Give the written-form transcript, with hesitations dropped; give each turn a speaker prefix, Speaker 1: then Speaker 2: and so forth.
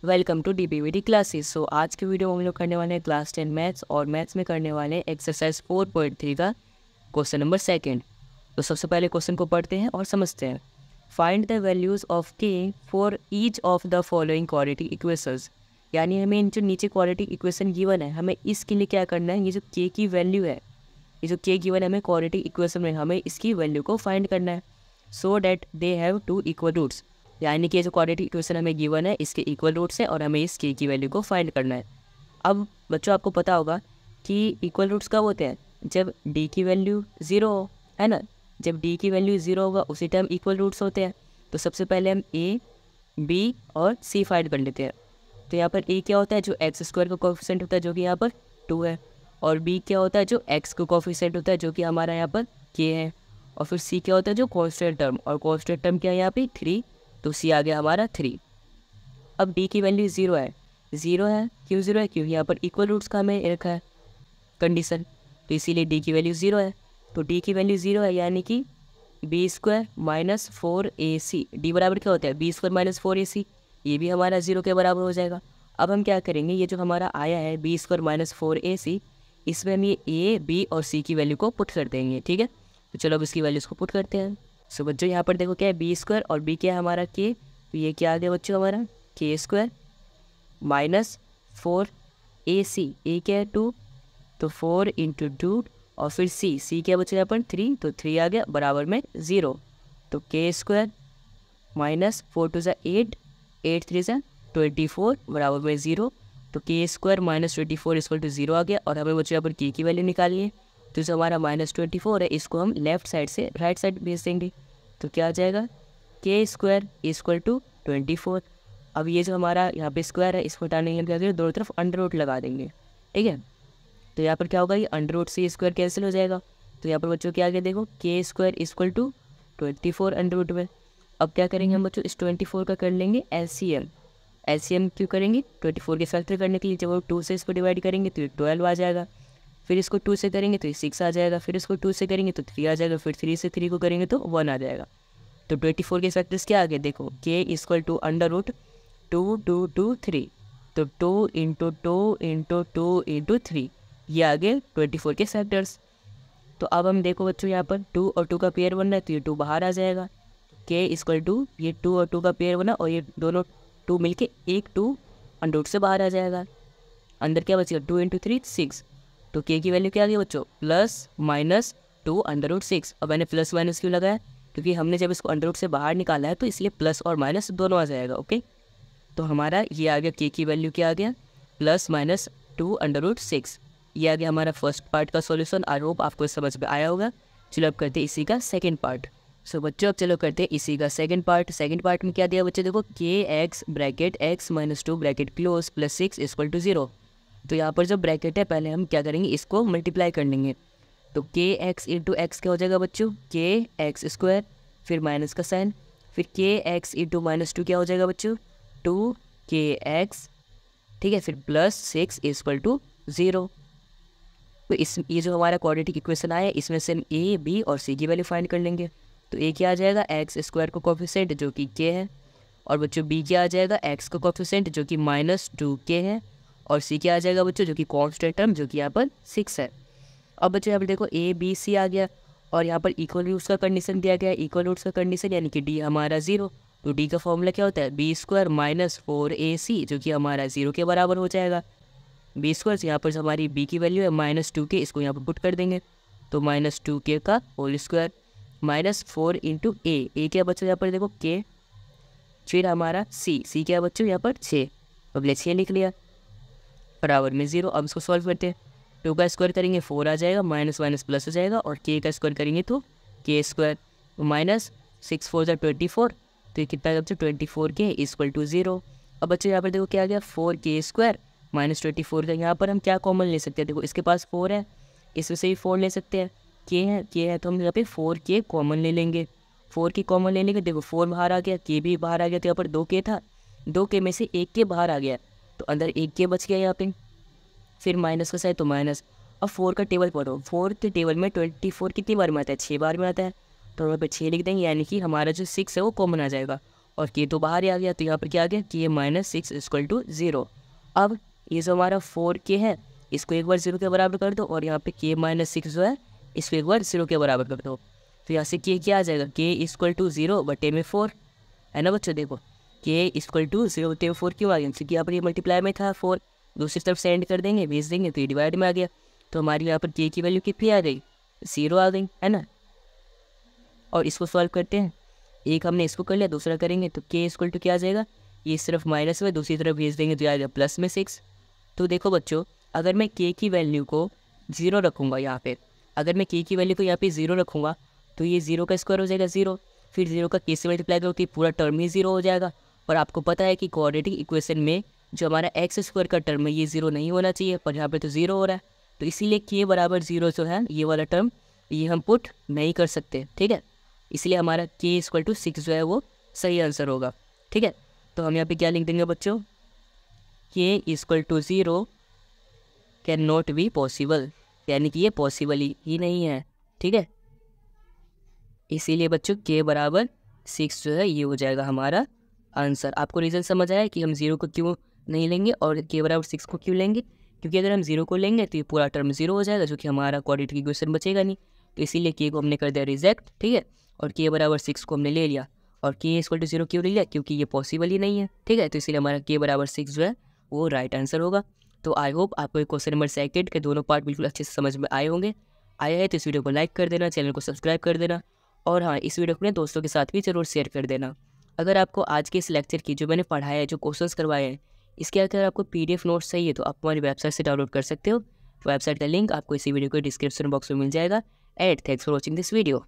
Speaker 1: Welcome to DPVT classes. So आज के video में हम लोग करने वाले हैं क्लास 10 मैथ्स और मैथ्स में करने वाले हैं एक्सरसाइज 4.3 का क्वेश्चन नंबर सेकंड। तो सबसे पहले क्वेश्चन को पढ़ते हैं और समझते हैं। फाइंड द वैल्यूज़ ऑफ के for each of the following quadratic equations. यानी हमें जो नीचे क्वाड्रेटिक इक्वेशन गिवन है, हमें इसके लिए क्या करना है, ये जो के की वैल्यू है, ये जो के गिवन है हमें क्वाड्रेटिक इक्वेशन में, हमें इसकी वैल्यू को फाइंड करना है so that they have two equal roots. यानी कि जो क्वाड्रेटिक इक्वेशन हमें गिवन है इसके इक्वल रूट्स है और हमें इस के की वैल्यू को फाइंड करना है। अब बच्चों आपको पता होगा कि इक्वल रूट्स कब होते हैं, जब डी की वैल्यू 0 हो, है ना। जब डी की वैल्यू 0 होगा उसी टाइम इक्वल रूट्स होते हैं। तो सबसे पहले हम ए, बी और सी फाइंड कर लेते हैं। तो यहाँ पर ए क्या होता है, जो एक्स स्क्वायर का कोफिशिएंट होता है जो कि यहाँ पर 2 है, और बी क्या होता है, जो एक्स का कोफिशिएंट होता है जो कि हमारा यहाँ पर के है, और फिर सी क्या होता है, जो कांस्टेंट टर्म, और कांस्टेंट टर्म क्या है यहाँ पे 3, तो सी आ गया हमारा 3। अब डी की वैल्यू 0 है, 0 है, क्यों 0 है, क्योंकि यहाँ पर इक्वल रूट्स का हमें रखा है कंडीशन, तो इसीलिए डी की वैल्यू 0 है। तो डी की वैल्यू 0 है यानी कि B square minus 4ac। D बराबर क्या होता है, बी स्क्वायर माइनस 4ac, ये भी हमारा 0 के बराबर हो जाएगा। अब हम क्या करेंगे, ये जो हमारा आया है बी स्क्वायर माइनस 4ac, इसमें हम ये ए, बी और सी की वैल्यू को पुट कर देंगे। ठीक है, तो चलो अब इसकी वैल्यूज़ को पुट करते हैं। सो बच्चों यहाँ पर देखो क्या है, बी स्क्वायर और बी क्या है हमारा के, तो ये क्या आ गया बच्चों हमारा के स्क्वायर माइनस 4ac, ए क्या है 2, तो 4 इंटू 2, और फिर सी क्या बच्चों यहाँ पर 3, तो 3 आ गया बराबर में 0। तो के स्क्वायर माइनस 4 टू 8, 8 3 24 बराबर में 0। तो के स्क्वायर माइनस 24 इक्वल टू 0 आ गया, और हमें बच्चों यहाँ पर के की वैल्यू निकाली है, तो जो हमारा माइनस 24 है इसको हम लेफ्ट साइड से राइट साइड भेज देंगे। तो क्या आ जाएगा, के स्क्वायर इक्वल टू 24। अब ये जो हमारा यहाँ पे स्क्वायर है इसको हटाने के लिए क्या करेंगे, दोनों तरफ अंडर रूट लगा देंगे। ठीक है, तो यहाँ पर क्या होगा, ये अंडर रूट से स्क्वायर कैंसिल हो जाएगा। तो यहाँ पर बच्चों क्या आ गया, देखो K square equal to 24 under root में। अब क्या करेंगे हम बच्चों, इस 24 का कर लेंगे एलसीएम। एलसीएम क्यों करेंगे, 24 के फैक्टर करने के लिए। जब वो 2 से इसको डिवाइड करेंगे तो ये 12 आ जाएगा, फिर इसको 2 से करेंगे तो ये 6 आ जाएगा, फिर इसको 2 से करेंगे तो 3 आ जाएगा, फिर 3 से 3 को करेंगे तो 1 आ जाएगा। तो 24 के फैक्टर्स क्या आ गए, देखो के इक्वल टू अंडर रूट 2 2 2 3, तो 2 इंटू 2 इंटू 2 इंटू 3, ये आ गए 24 के फैक्टर्स। तो अब हम देखो बच्चों यहाँ पर 2 और 2 का पेयर बन रहा है, तो ये 2 बाहर आ जाएगा। के इक्वल टू ये 2 और 2 का पेयर बना, और ये दोनों 2 मिलके एक 2 अंडर रूट से बाहर आ जाएगा। अंदर क्या बचेगा, 2 इंटू 3 6। तो के की वैल्यू क्या आ गई बच्चों, प्लस माइनस 2 अंडर रूट 6। अब मैंने प्लस माइनस क्यों लगाया, क्योंकि हमने जब इसको अंडर रूट से बाहर निकाला है तो इसलिए प्लस और माइनस दोनों आ जाएगा। ओके, तो हमारा ये आ गया के की वैल्यू क्या आ गया, प्लस माइनस 2 अंडर रूट 6। ये आ गया हमारा फर्स्ट पार्ट का सॉल्यूशन। आई होप आपको समझ में आया होगा। चलो अब करते हैं इसी का सेकेंड पार्ट। सो बच्चों अब चलो करते हैं इसी का सेकंड पार्ट। सेकंड पार्ट में क्या दिया बच्चों, देखो K x bracket x minus 2 bracket close plus 6 equal to 0। तो यहाँ पर जो ब्रैकेट है पहले हम क्या करेंगे, इसको मल्टीप्लाई कर लेंगे। तो के एक्स इंटू एक्स क्या हो जाएगा बच्चों, के एक्स स्क्वायर, फिर माइनस का साइन, फिर के एक्स इंटू माइनस 2 क्या हो जाएगा बच्चों, 2 के एक्स, ठीक है, फिर प्लस 6 इक्वल टू 0। तो ये जो हमारा क्वाड्रेटिक इक्वेशन आया इसमें से हम ए, बी और सी की वैल्यू फाइंड कर लेंगे। तो ए क्या आ जाएगा, एक्स स्क्वायर का कोफिशिएंट जो कि के है, और बच्चों बी क्या आ जाएगा, एक्स का कोफिशिएंट जो कि माइनस 2k है, और सी क्या आ जाएगा बच्चों, जो कि कांस्टेंट टर्म जो कि यहाँ पर 6 है। अब बच्चों यहाँ पर देखो ए बी सी आ गया, और यहाँ पर इक्वल रूट्स का कंडीशन दिया गया है। इक्वल रूट्स का कंडीशन यानी कि डी हमारा 0, तो डी का फॉर्मूला क्या होता है, बी स्क्वायर माइनस 4ac जो कि हमारा 0 के बराबर हो जाएगा। बी स्क्वायर यहाँ पर हमारी बी की वैल्यू है माइनस 2k, इसको यहाँ पर पुट कर देंगे, तो माइनस 2k का होल स्क्वायर माइनस 4 इंटू ए क्या बच्चों यहाँ पर देखो के, फिर हमारा सी क्या बच्चों यहाँ पर 6, अब ले 6 लिख लिया बराबर में 0। अब इसको सॉल्व करते हैं, 2 का स्क्वायर करेंगे 4 आ जाएगा, माइनस माइनस प्लस हो जाएगा, और के का स्क्वायर करेंगे तो के स्क्वायर माइनस 6 4 24, तो ये कितना है बच्चों 24k इक्वल टू 0। अब बच्चों यहाँ पर देखो क्या आ गया, 4k स्क्वायर माइनस 24 का यहाँ पर हम क्या कॉमन ले सकते हैं, देखो इसके पास 4 है, इसमें से भी 4 ले सकते हैं, के है तो हम यहाँ पे 4k कॉमन ले लेंगे। 4k कॉमन ले लेंगे, देखो 4 बाहर आ गया, के भी बाहर आ गया, तो यहाँ पर 2k था, 2k में से 1k बाहर आ गया, तो अंदर 1k बच गया यहाँ पे, फिर माइनस का साइन तो माइनस। अब 4 का टेबल पढ़ो, 4 के टेबल में 24 कितनी बार में आता है, 6 बार में आता है, तो वहाँ पे 6 लिख देंगे, यानी कि हमारा जो 6 है वो कॉमन आ जाएगा, और के तो बाहर ही आ गया, तो यहाँ पर क्या आ गया के माइनस 6 इक्वल टू 0। अब ये जो हमारा 4k है इसको एक बार 0 के बराबर कर दो, और यहाँ पे के माइनस 6 जो है इसको एक बार 0 के बराबर कर दो। तो यहाँ से के क्या आ जाएगा, के इक्वल टू 0 बटे में 4 है ना बच्चों। देखो के इक्वल टू 0 बटे में 4 क्यों आ गया, क्योंकि यहाँ पर ये मल्टीप्लाई में था 4, दूसरी तरफ सेंड कर देंगे, भेज देंगे तो ये डिवाइड में आ गया। तो हमारी यहाँ पर के की वैल्यू कितनी आ गई, 0 आ गई है ना। और इसको सॉल्व करते हैं, एक हमने इसको कर लिया, दूसरा करेंगे तो के इक्वल टू क्या आ जाएगा, ये सिर्फ माइनस में दूसरी तरफ भेज देंगे तो आ जाएगा प्लस में 6। तो देखो बच्चों, अगर मैं के की वैल्यू को 0 रखूँगा यहाँ पे, अगर मैं के की वैल्यू को यहाँ पे 0 रखूँगा तो ये 0 का स्क्वायर हो जाएगा 0, फिर 0 का के से मल्टीप्लाई करो तो ये पूरा टर्म ही 0 हो जाएगा। और आपको पता है कि क्वाड्रेटिक इक्वेशन में जो हमारा एक्स स्क्वायर का टर्म है ये 0 नहीं होना चाहिए, पर यहाँ पे तो 0 हो रहा है, तो इसीलिए के बराबर 0 जो है ये वाला टर्म ये हम पुट नहीं कर सकते, ठीक है। इसलिए हमारा के इक्वल टू 6 जो है वो सही आंसर होगा, ठीक है। तो हम यहाँ पे क्या लिख देंगे बच्चों, K equal to 0 can not be possible, यानी कि ये पॉसिबल ही नहीं है, ठीक है। इसीलिए बच्चों के बराबर 6 जो है ये हो जाएगा हमारा आंसर। आपको रीज़न समझ आया कि हम 0 को क्यों नहीं लेंगे और के बराबर 6 को क्यों लेंगे, क्योंकि अगर हम 0 को लेंगे तो ये पूरा टर्म 0 हो जाएगा, जो कि हमारा क्वाड्रेटिक इक्वेशन बचेगा नहीं। तो इसीलिए के को हमने कर दिया रिजेक्ट, ठीक है, और के बराबर 6 को हमने ले लिया। और के इक्वल टू 0 क्यों ले लिया, क्योंकि ये पॉसिबल ही नहीं है, ठीक है। तो इसीलिए हमारा के बराबर 6 जो है वो राइट आंसर होगा। तो आई होप आपको क्वेश्चन नंबर 2 के दोनों पार्ट बिल्कुल अच्छे से समझ में आए होंगे। आया है तो इस वीडियो को लाइक कर देना, चैनल को सब्सक्राइब कर देना, और हाँ, इस वीडियो को अपने दोस्तों के साथ भी ज़रूर शेयर कर देना। अगर आपको आज के इस लेक्चर की जो मैंने पढ़ाया है, जो क्वेश्चंस करवाए हैं, इसके अगर आपको PDF नोट्स चाहिए तो आप हमारी वेबसाइट से डाउनलोड कर सकते हो। वेबसाइट का लिंक आपको इसी वीडियो के डिस्क्रिप्शन बॉक्स में मिल जाएगा। And thanks for watching this video.